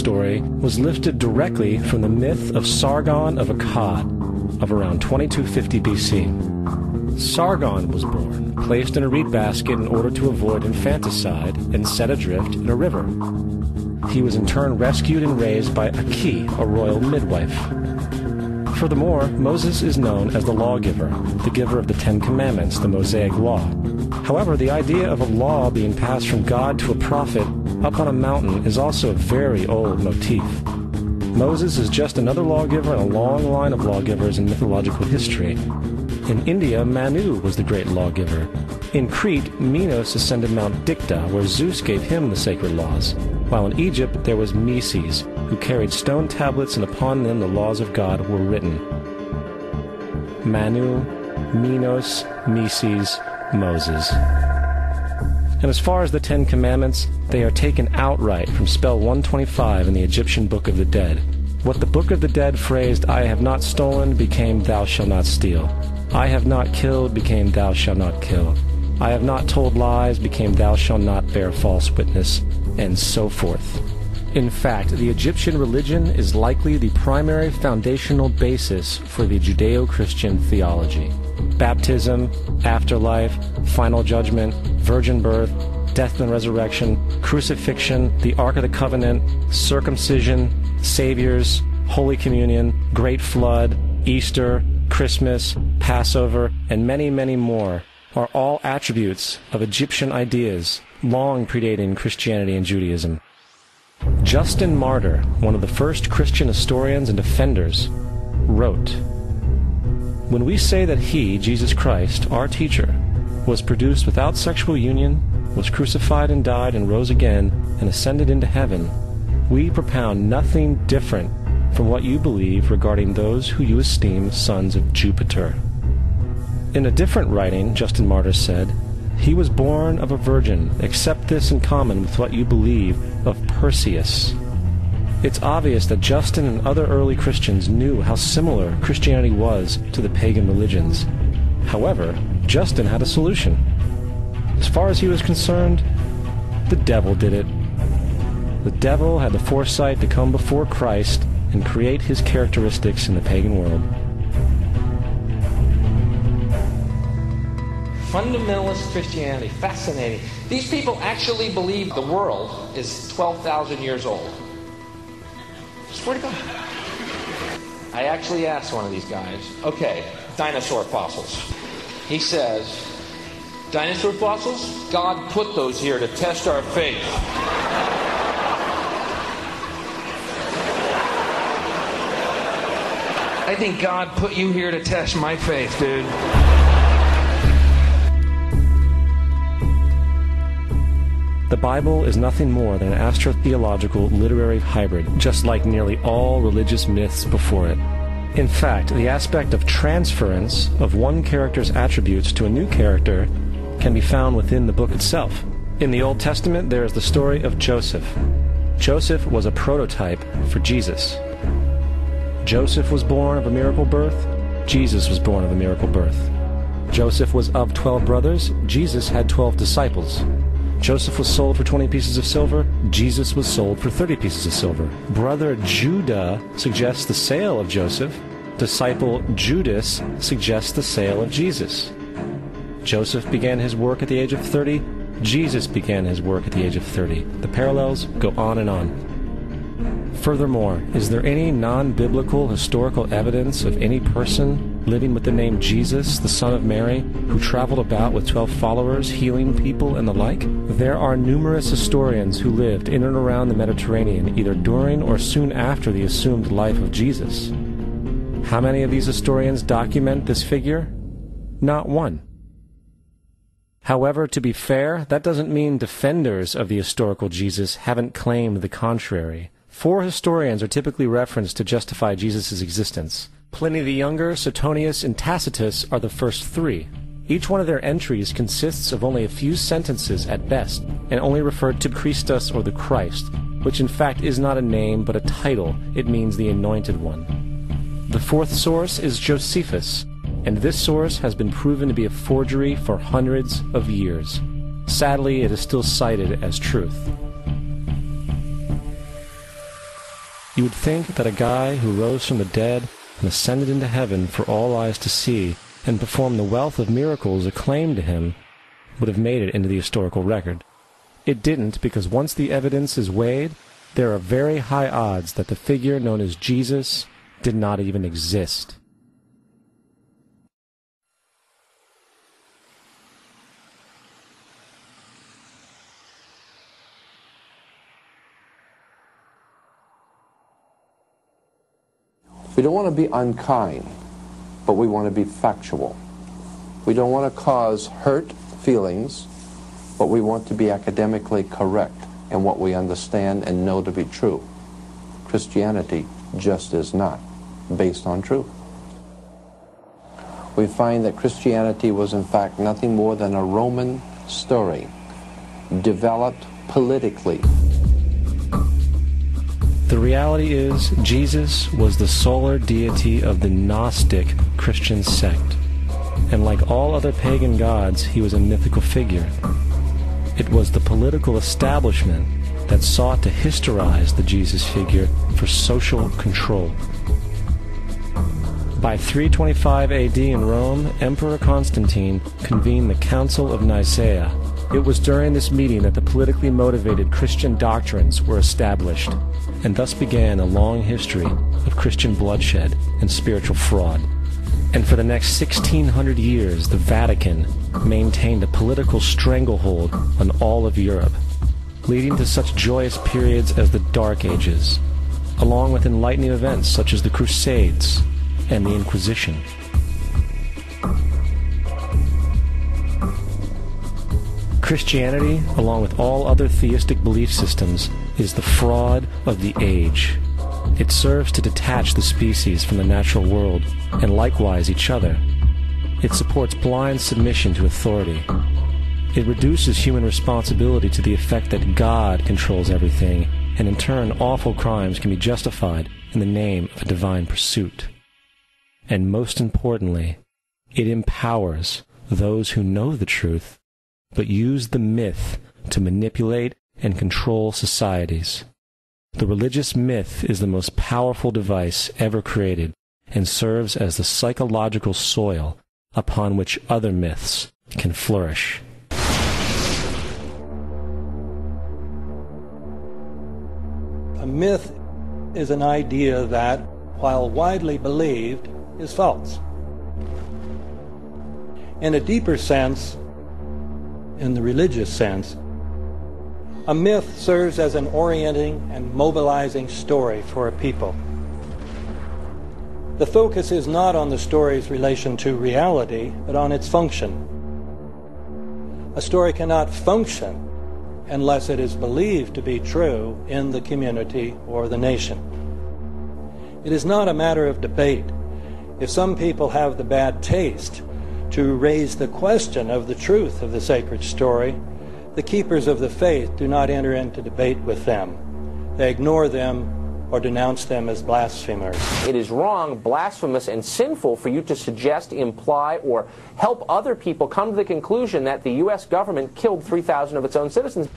story was lifted directly from the myth of Sargon of Akkad of around 2250 BC. Sargon was born, placed in a reed basket in order to avoid infanticide, and set adrift in a river. He was in turn rescued and raised by Aki, a royal midwife. Furthermore, Moses is known as the lawgiver, the giver of the Ten Commandments, the Mosaic Law. However, the idea of a law being passed from God to a prophet up on a mountain is also a very old motif. Moses is just another lawgiver in a long line of lawgivers in mythological history. In India, Manu was the great lawgiver. In Crete, Minos ascended Mount Dicta, where Zeus gave him the sacred laws, while in Egypt there was Meses, who carried stone tablets, and upon them the laws of God were written. Manu, Minos, Meses, Moses. And as far as the Ten Commandments, they are taken outright from spell 125 in the Egyptian Book of the Dead. What the Book of the Dead phrased, "I have not stolen," became "Thou shalt not steal." "I have not killed," became "Thou shalt not kill." "I have not told lies," became "Thou shalt not bear false witness," and so forth. In fact, the Egyptian religion is likely the primary foundational basis for the Judeo-Christian theology. Baptism, afterlife, final judgment, virgin birth, death and resurrection, crucifixion, the Ark of the Covenant, circumcision, saviors, Holy Communion, Great Flood, Easter, Christmas, Passover, and many, many more are all attributes of Egyptian ideas long predating Christianity and Judaism. Justin Martyr, one of the first Christian historians and defenders, wrote, "When we say that he, Jesus Christ, our teacher, was produced without sexual union, was crucified and died and rose again and ascended into heaven, we propound nothing different from what you believe regarding those who you esteem sons of Jupiter." In a different writing, Justin Martyr said, "He was born of a virgin, except this in common with what you believe of Perseus." It's obvious that Justin and other early Christians knew how similar Christianity was to the pagan religions. However, Justin had a solution. As far as he was concerned, the devil did it. The devil had the foresight to come before Christ and create his characteristics in the pagan world. Fundamentalist Christianity, fascinating. These people actually believe the world is 12,000 years old. Swear to God. I actually asked one of these guys, okay, dinosaur fossils. He says, dinosaur fossils? God put those here to test our faith. I think God put you here to test my faith, dude. The Bible is nothing more than an astrotheological literary hybrid, just like nearly all religious myths before it. In fact, the aspect of transference of one character's attributes to a new character can be found within the book itself. In the Old Testament, there is the story of Joseph. Joseph was a prototype for Jesus. Joseph was born of a miracle birth. Jesus was born of a miracle birth. Joseph was of 12 brothers. Jesus had 12 disciples. Joseph was sold for 20 pieces of silver. Jesus was sold for 30 pieces of silver. Brother Judah suggests the sale of Joseph. Disciple Judas suggests the sale of Jesus. Joseph began his work at the age of 30. Jesus began his work at the age of 30. The parallels go on and on. Furthermore, is there any non-biblical historical evidence of any person living with the name Jesus, the son of Mary, who traveled about with 12 followers, healing people and the like? There are numerous historians who lived in and around the Mediterranean, either during or soon after the assumed life of Jesus. How many of these historians document this figure? Not one. However, to be fair, that doesn't mean defenders of the historical Jesus haven't claimed the contrary. 4 historians are typically referenced to justify Jesus' existence. Pliny the Younger, Suetonius, and Tacitus are the first 3. Each one of their entries consists of only a few sentences at best, and only refer to Christus or the Christ, which in fact is not a name but a title. It means the Anointed One. The 4th source is Josephus, and this source has been proven to be a forgery for hundreds of years. Sadly, it is still cited as truth. You would think that a guy who rose from the dead and ascended into heaven for all eyes to see and performed the wealth of miracles acclaimed to him would have made it into the historical record. It didn't, because once the evidence is weighed, there are very high odds that the figure known as Jesus did not even exist. We don't want to be unkind, but we want to be factual. We don't want to cause hurt feelings, but we want to be academically correct in what we understand and know to be true. Christianity just is not based on truth. We find that Christianity was in fact nothing more than a Roman story developed politically. The reality is, Jesus was the solar deity of the Gnostic Christian sect, and like all other pagan gods, he was a mythical figure. It was the political establishment that sought to historize the Jesus figure for social control. By 325 AD in Rome, Emperor Constantine convened the Council of Nicaea. It was during this meeting that the politically motivated Christian doctrines were established, and thus began a long history of Christian bloodshed and spiritual fraud. And for the next 1600 years, the Vatican maintained a political stranglehold on all of Europe, leading to such joyous periods as the Dark Ages, along with enlightening events such as the Crusades and the Inquisition. Christianity, along with all other theistic belief systems, is the fraud of the age. It serves to detach the species from the natural world, and likewise each other. It supports blind submission to authority. It reduces human responsibility to the effect that God controls everything, and in turn awful crimes can be justified in the name of a divine pursuit. And most importantly, it empowers those who know the truth, but use the myth to manipulate and control societies. The religious myth is the most powerful device ever created and serves as the psychological soil upon which other myths can flourish. A myth is an idea that, while widely believed, is false. In a deeper sense, in the religious sense, a myth serves as an orienting and mobilizing story for a people. The focus is not on the story's relation to reality, but on its function. A story cannot function unless it is believed to be true in the community or the nation. It is not a matter of debate. If some people have the bad taste to raise the question of the truth of the sacred story, the keepers of the faith do not enter into debate with them. They ignore them or denounce them as blasphemers. It is wrong, blasphemous, and sinful for you to suggest, imply, or help other people come to the conclusion that the U.S. government killed 3,000 of its own citizens.